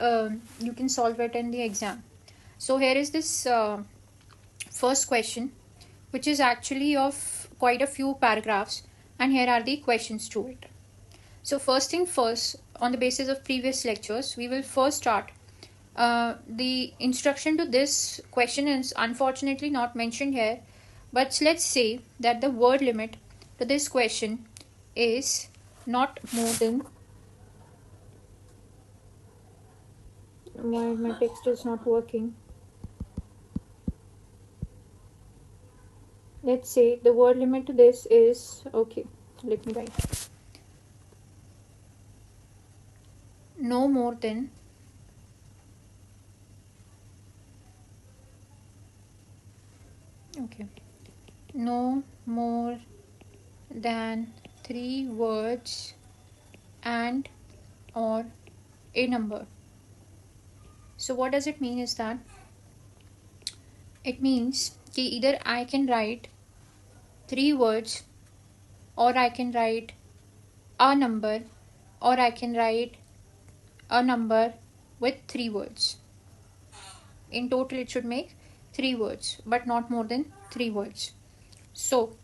you can solve it in the exam. So here is this first question, which is actually of quite a few paragraphs, and here are the questions to it. So first thing first, on the basis of previous lectures, we will first start. The instruction to this question is unfortunately not mentioned here, but let's say that the word limit to this question is not more than. Why my text is not working? Let's say the word limit to this is, okay, let me write, no more than no more than 3 words and or a number. So what does it mean is that it means कि either I can write 3 words, or I can write a number, or I can write a number with 3 words. In total it should make 3 words, but not more than 3 words. So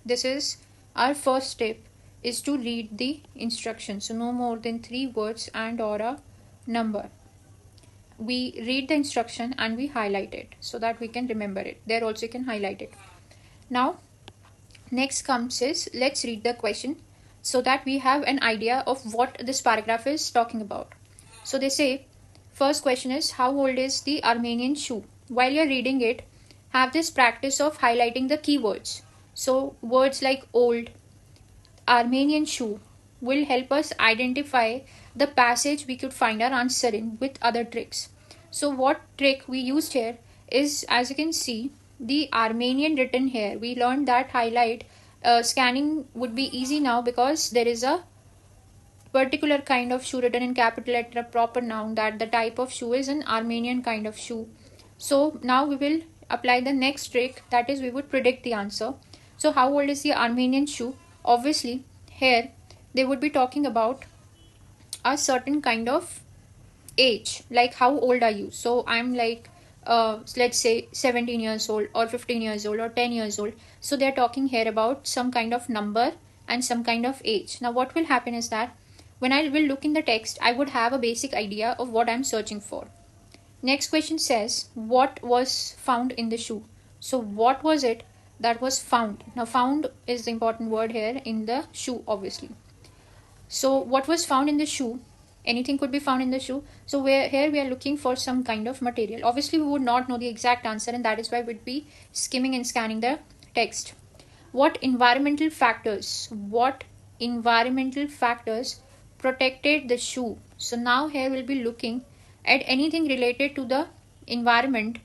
this is our first step, is to read the instructions. So no more than 3 words and or a number. We read the instruction and we highlight it so that we can remember it. There also you can highlight it. Now next comes is, let's read the question so that we have an idea of what this paragraph is talking about. So they say, first question is, how old is the Armenian shoe? While you're reading it, have this practice of highlighting the keywords. So words like old, Armenian shoe will help us identify the passage we could find our answer in with other tricks. So what trick we used here is, as you can see, the Armenian written here. We learned that highlight scanning would be easy now because there is a particular kind of shoe written in capital letter, a proper noun, that the type of shoe is an Armenian kind of shoe. So now we will apply the next trick, that is we would predict the answer. So how old is the Armenian shoe? Obviously here they would be talking about a certain kind of age, like how old are you? So I'm like let's say 17 years old or 15 years old or 10 years old. So they're talking here about some kind of number and some kind of age. Now what will happen is that when I will look in the text, I would have a basic idea of what I'm searching for. Next question says, what was found in the shoe? So what was it that was found? Now found is the important word here in the shoe, obviously. So what was found in the shoe? Anything could be found in the shoe. So here we are looking for some kind of material. Obviously we would not know the exact answer, and that is why we'd be skimming and scanning the text. What environmental factors protected the shoe? So now here we'll be looking at anything related to the environment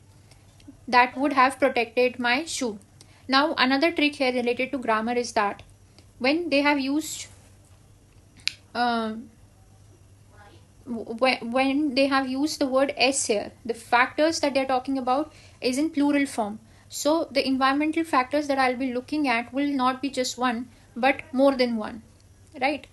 that would have protected my shoe. Now another trick here related to grammar is that when they have used when they have used the word s here, the factors that they're talking about is in plural form. So the environmental factors that I'll be looking at will not be just one, but more than one, right?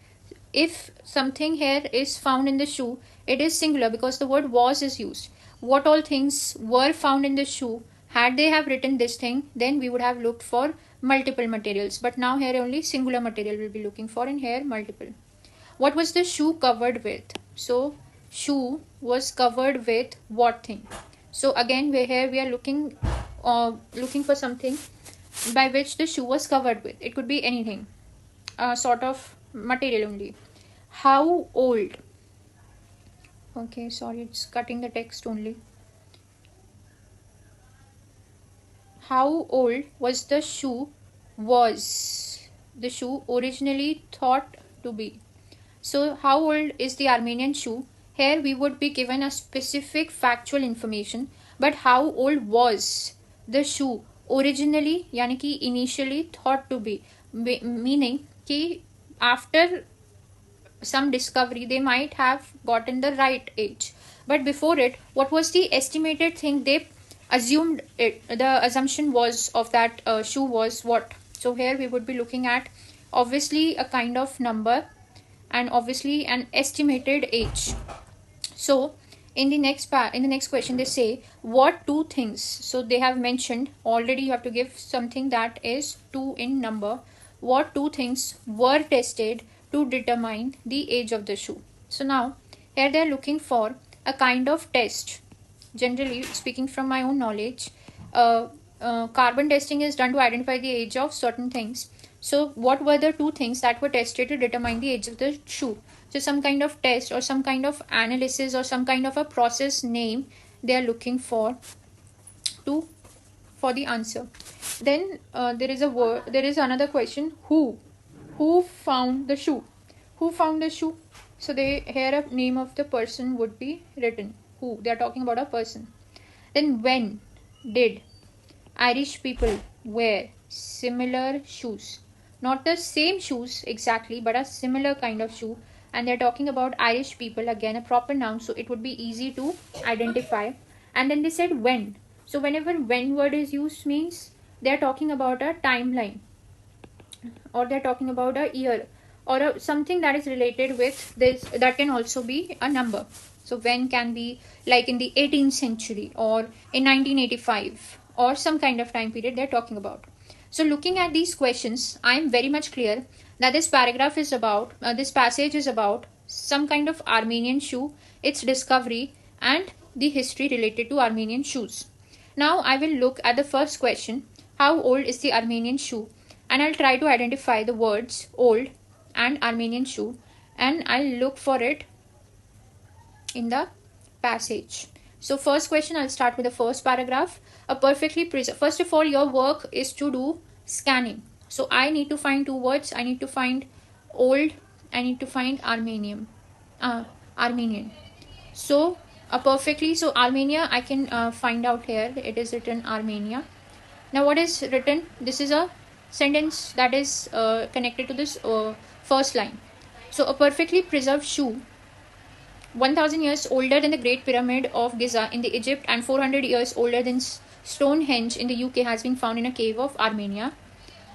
If something here is found in the shoe, it is singular because the word was is used. What all things were found in the shoe? Had they have written this thing, then we would have looked for multiple materials. But now here only singular material we'll be looking for, and here multiple. What was the shoe covered with? So shoe was covered with what thing? So again here we are looking for something by which the shoe was covered with. It could be anything, sort of material only. How old? Okay, sorry, it's cutting the text only. How old was the shoe? Was the shoe originally thought to be? So how old is the Armenian shoe? Here we would be given a specific factual information, but how old was the shoe originally, yani ki initially thought to be, meaning ki after some discovery they might have gotten the right age, but before it, what was the estimated thing they assumed it, the assumption was of that shoe was what? So here we would be looking at obviously a kind of number and obviously an estimated age. So in the next question they say what two things. So they have mentioned already, you have to give something that is 2 in number. What two things were tested to determine the age of the shoe? So now here they are looking for a kind of test. Generally speaking, from my own knowledge, uh, carbon testing is done to identify the age of certain things. So what were the two things that were tested to determine the age of the shoe? So some kind of test or some kind of analysis or some kind of a process name they are looking to for the answer. Then there is another question, who found the shoe? Who found the shoe? So they here a name of the person would be written. Who, they are talking about a person. Then when did Irish people wear similar shoes? Not the same shoes exactly, but a similar kind of shoe. And they're talking about Irish people, again a proper noun, so it would be easy to identify. And then they said when. So whenever when word is used means they're talking about a timeline, or they're talking about a year, or something that is related with this, that can also be a number. So when can be like in the 18th century or in 1985 or some kind of time period they're talking about. So looking at these questions, I am very much clear that this paragraph is about this passage is about some kind of Armenian shoe, its discovery, and the history related to Armenian shoes. Now I will look at the first question, how old is the Armenian shoe? And I'll try to identify the words old and Armenian shoe, and I'll look for it in the passage. So first question, I'll start with the first paragraph. A perfectly preserved. First of all, your work is to do scanning. So I need to find two words. I need to find old. I need to find Armenian. Armenian. So so Armenia I can find out here. It is written Armenia. Now what is written? This is a sentence that is connected to this first line. So a perfectly preserved shoe 1000 years older than the Great Pyramid of Giza in the Egypt and 400 years older than Stonehenge in the UK has been found in a cave of Armenia.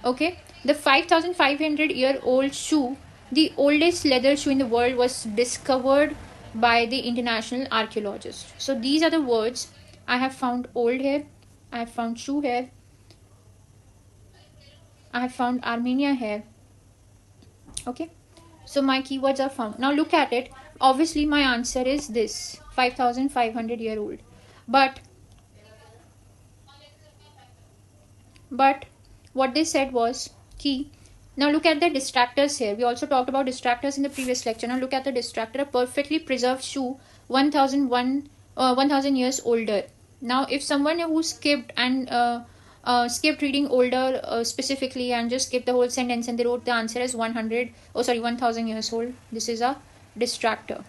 Okay, the 5500-year-old shoe, the oldest leather shoe in the world, was discovered by the international archaeologists. So these are the words. I have found old here, I have found shoe here, I have found Armenia here. Okay, so my keywords are found. Now look at it. Obviously my answer is this 5500-year-old, but what they said was key. Now look at the distractors here. We also talked about distractors in the previous lecture. Now look at the distractor, a perfectly preserved shoe 1000 years older. Now if someone who skipped and skipped reading older specifically and just skipped the whole sentence and they wrote the answer as 1000 years old, this is a distractor.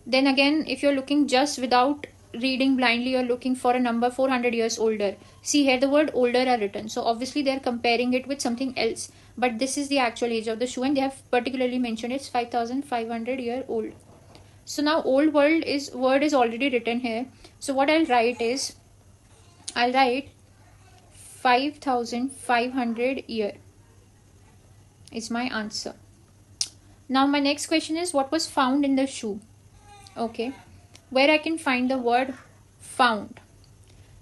Then again, if you're looking just without reading blindly, you're looking for a number 400 years older. See here the word older are written, so obviously they're comparing it with something else, but this is the actual age of the shoe and they have particularly mentioned it's 5500 year old. So now old word is already written here. So what I'll write is, I'll write 5500 year is my answer. Now my next question is, what was found in the shoe? Okay, where I can find the word found.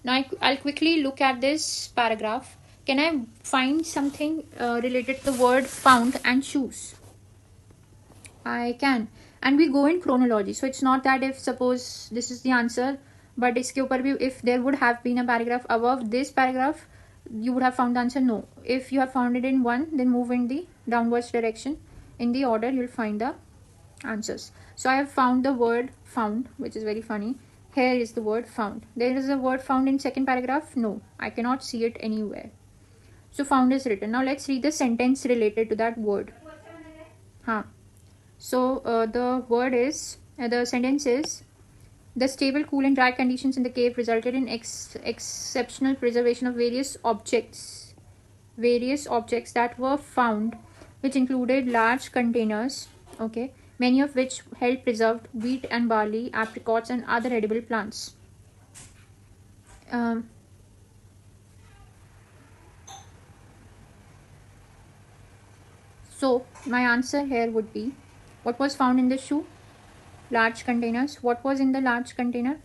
Now I'll quickly look at this paragraph. Can I find something related to the word found and shoes? I can. And we go in chronology. So it's not that if suppose this is the answer, but iske upar bhi, if there would have been a paragraph above this paragraph, you would have found the answer. No. If you have found it in one, then move in the downwards direction. In the order, you'll find the answers. So I have found the word found, which is very funny. Here is the word found. There is a word found in second paragraph. No, I cannot see it anywhere. So found is written. Now let's read the sentence related to that word. So the sentence is, the stable, cool and dry conditions in the cave resulted in exceptional preservation of various objects that were found, which included large containers, okay, many of which held preserved wheat and barley, apricots and other edible plants. So my answer here would be, what was found in the shoe? Large containers. What was in the large container?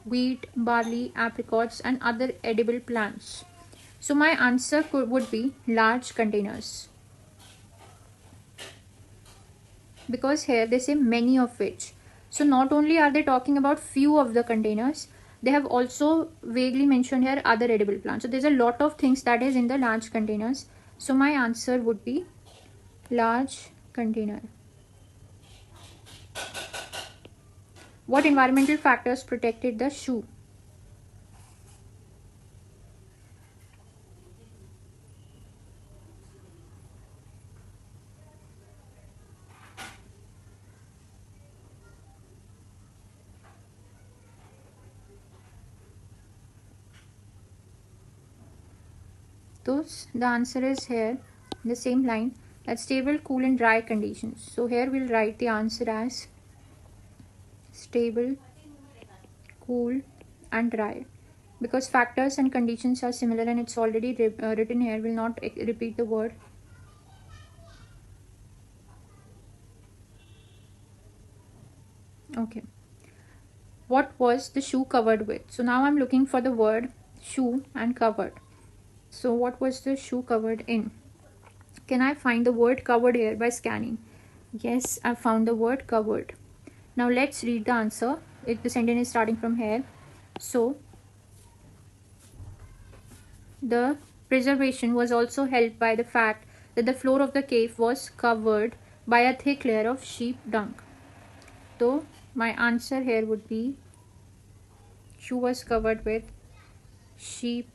Wheat, barley, apricots, and other edible plants. So my answer would be large containers, because here they say many of which. So not only are they talking about few of the containers, they have also vaguely mentioned here other edible plants. So there's a lot of things that is in the large containers. So my answer would be large container. What environmental factors protected the shoe? Those, the answer is here in the same line, that stable, cool and dry conditions. So here we'll write the answer as stable, cool and dry, because factors and conditions are similar and it's already written here. Will not repeat the word. Okay, what was the shoe covered with? So now I'm looking for the word shoe and covered. So what was the shoe covered in? Can I find the word covered here by scanning? Yes, I found the word covered. Now let's read the answer. The sentence is starting from here. So the preservation was also helped by the fact that the floor of the cave was covered by a thick layer of sheep dung. So my answer here would be shoe was covered with sheep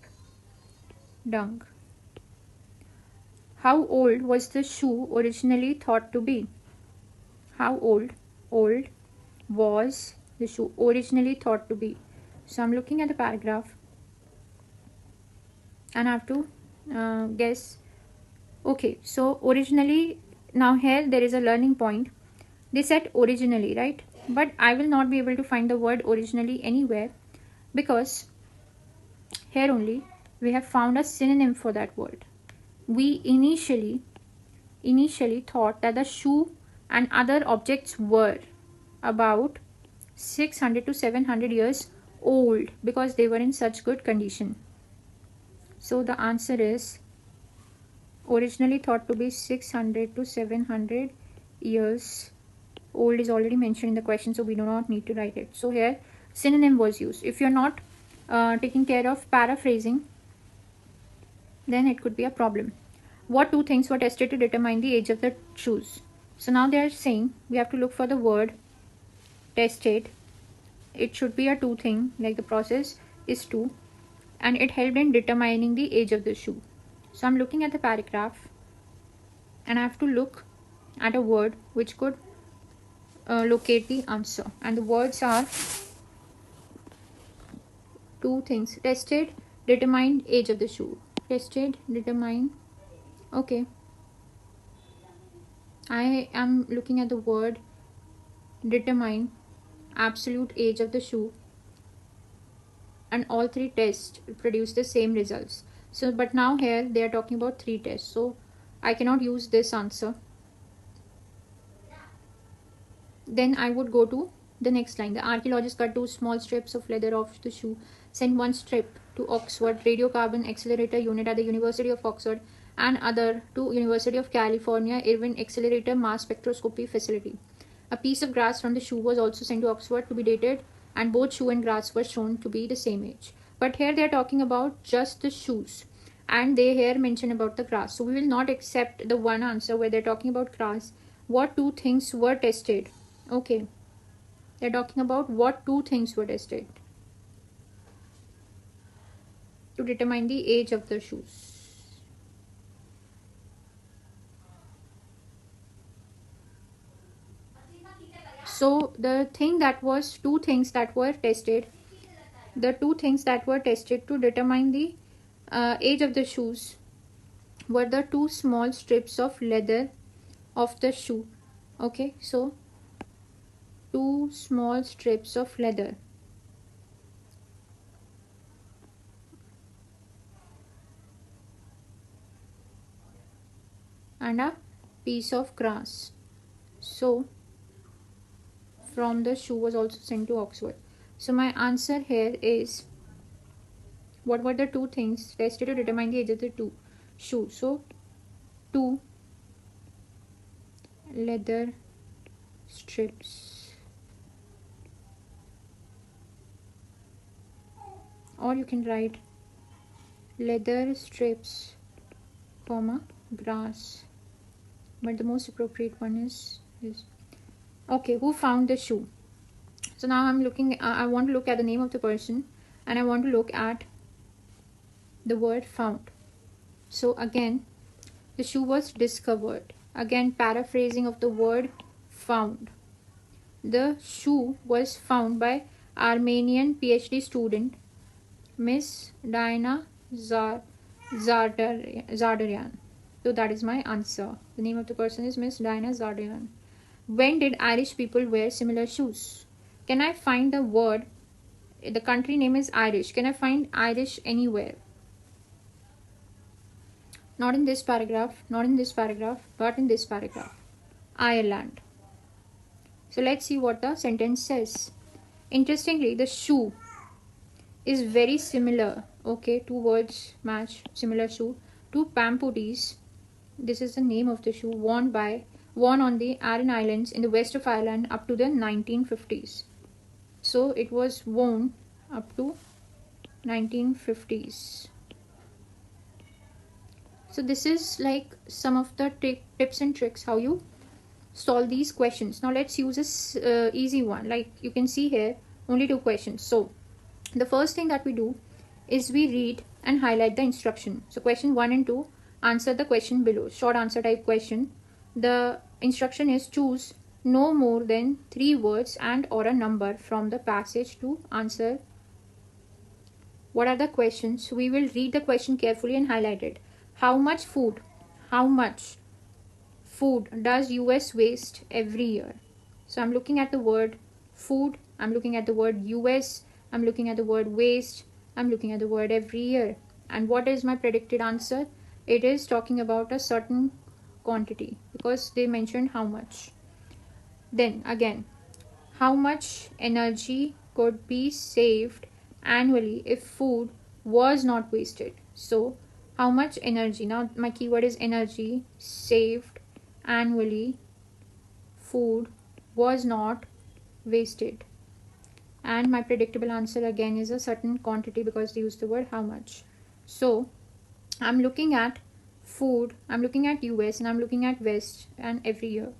dung. How old was the shoe originally thought to be? How old was the shoe originally thought to be? So I'm looking at the paragraph and I have to guess. Okay, so originally, now here there is a learning point. They said originally, right? But I will not be able to find the word originally anywhere, because here only we have found a synonym for that word. We initially thought that the shoe and other objects were about 600 to 700 years old because they were in such good condition. So the answer is originally thought to be 600 to 700 years old is already mentioned in the question, so we do not need to write it. So here synonym was used. If you're not taking care of paraphrasing, then it could be a problem. What two things were tested to determine the age of the shoes? So now they are saying we have to look for the word tested. It should be a two thing, like the process is two, and it helped in determining the age of the shoe. So I'm looking at the paragraph and I have to look at a word which could locate the answer, and the words are two things: tested, determined, age of the shoe. Tested, determined. Okay, I am looking at the word determine, absolute age of the shoe, and all three tests produce the same results. So but now here they are talking about three tests, so I cannot use this answer. Then I would go to the next line. The archaeologists cut two small strips of leather off the shoe, sent one strip to Oxford Radiocarbon Accelerator Unit at the University of Oxford and other to University of California Irvine Accelerator Mass Spectroscopy Facility. A piece of grass from the shoe was also sent to Oxford to be dated, and both shoe and grass were shown to be the same age. But here they are talking about just the shoes, and they here mention about the grass. So we will not accept the one answer where they're talking about grass. What two things were tested? Okay, they're talking about what two things were tested to determine the age of the shoes. So the thing that was two things that were tested, the two things that were tested to determine the age of the shoes were the two small strips of leather of the shoe. Okay, so two small strips of leather and a piece of grass. So from the shoe was also sent to Oxford. So my answer here is, what were the two things tested to determine the age of the two shoe? So two leather strips, or you can write leather strips, comma, grass, but the most appropriate one is okay. Who found the shoe? So now I'm looking, I want to look at the name of the person, and I want to look at the word found. So again, the shoe was discovered. Again, paraphrasing of the word found. The shoe was found by Armenian PhD student Miss Diana Zardarian. So that is my answer. The name of the person is Miss Diana Zardarian. When did Irish people wear similar shoes? Can I find the word? The country name is Irish. Can I find Irish anywhere? Not in this paragraph, not in this paragraph, but in this paragraph. Ireland. So let's see what the sentence says. Interestingly, the shoe is very similar. Okay, two words match, similar shoe. To pampoodles. This is the name of the shoe worn on the Aran Islands in the west of Ireland up to the 1950s. So it was worn up to 1950s. So this is like some of the tips and tricks how you solve these questions. Now let's use this easy one. Like you can see here, only two questions. So the first thing that we do is we read and highlight the instruction. So question 1 and 2, answer the question below. Short answer type question. The instruction is choose no more than 3 words and or a number from the passage to answer. What are the questions? We will read the question carefully and highlight it. How much food does US waste every year? So I'm looking at the word food, I'm looking at the word US, I'm looking at the word waste, I'm looking at the word every year. And what is my predicted answer? It is talking about a certain quantity because they mentioned how much. Then again, how much energy could be saved annually if food was not wasted? So how much energy, now my keyword is energy, saved annually, food was not wasted. And my predictable answer again is a certain quantity because they use the word how much. So I'm looking at food, I'm looking at US, and I'm looking at West and every year.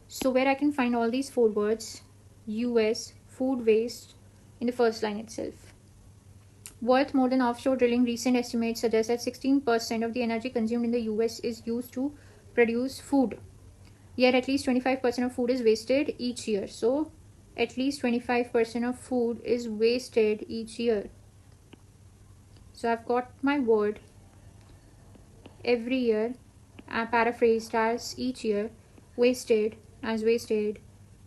So where I can find all these 4 words, US, food waste, in the first line itself. Worth more than offshore drilling, recent estimates suggest that 16% of the energy consumed in the US is used to produce food. Yet at least 25% of food is wasted each year. So at least 25% of food is wasted each year. So I've got my word every year, paraphrased as each year, wasted as wasted,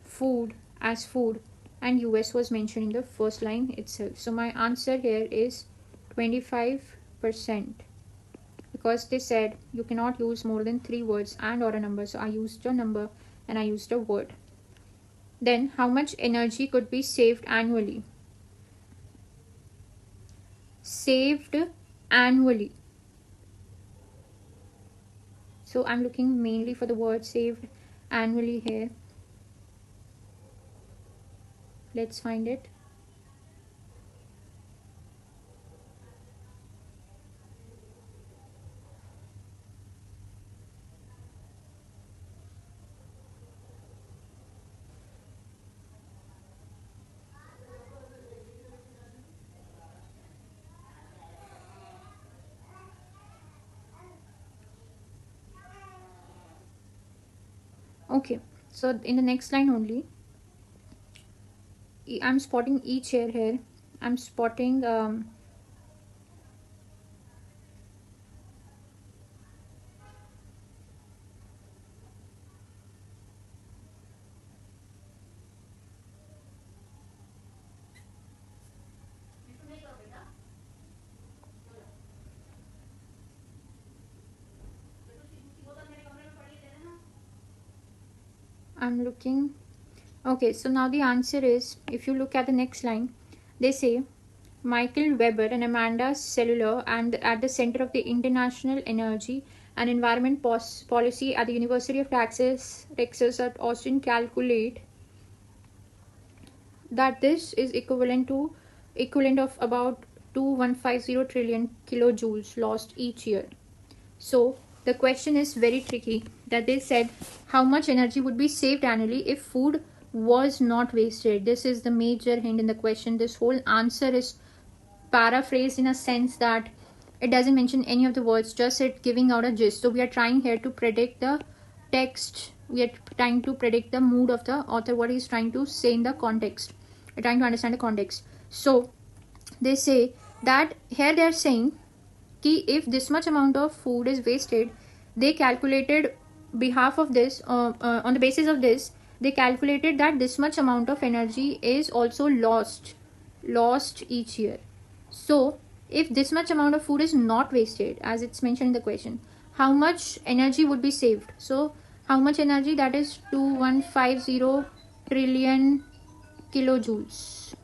food as food, and US was mentioned in the first line itself. So my answer here is 25%, because they said you cannot use more than 3 words and or a number. So I used a number and I used a word. Then how much energy could be saved annually? Saved annually. So I'm looking mainly for the word saved annually here. Let's find it. Okay, so in the next line only, I'm spotting each hair here. I'm spotting I'm looking. Okay, so now the answer is, if you look at the next line, they say Michael Weber and Amanda Cellular, and at the center of the International Energy and Environment Policy at the University of Texas at Austin, calculate that this is equivalent of about 2150 trillion kilojoules lost each year. So the question is very tricky, that they said how much energy would be saved annually if food was not wasted. This is the major hint in the question. This whole answer is paraphrased in a sense that it doesn't mention any of the words, just it giving out a gist. So we are trying here to predict the text, we are trying to predict the mood of the author, what he's trying to say in the context. We're trying to understand the context. So they say that here they are saying कि if this much amount of food is wasted, they calculated behalf of this, on the basis of this, they calculated that this much amount of energy is also lost each year. So if this much amount of food is not wasted, as it's mentioned in the question, how much energy would be saved? So how much energy? That is 2150 trillion kilojoules.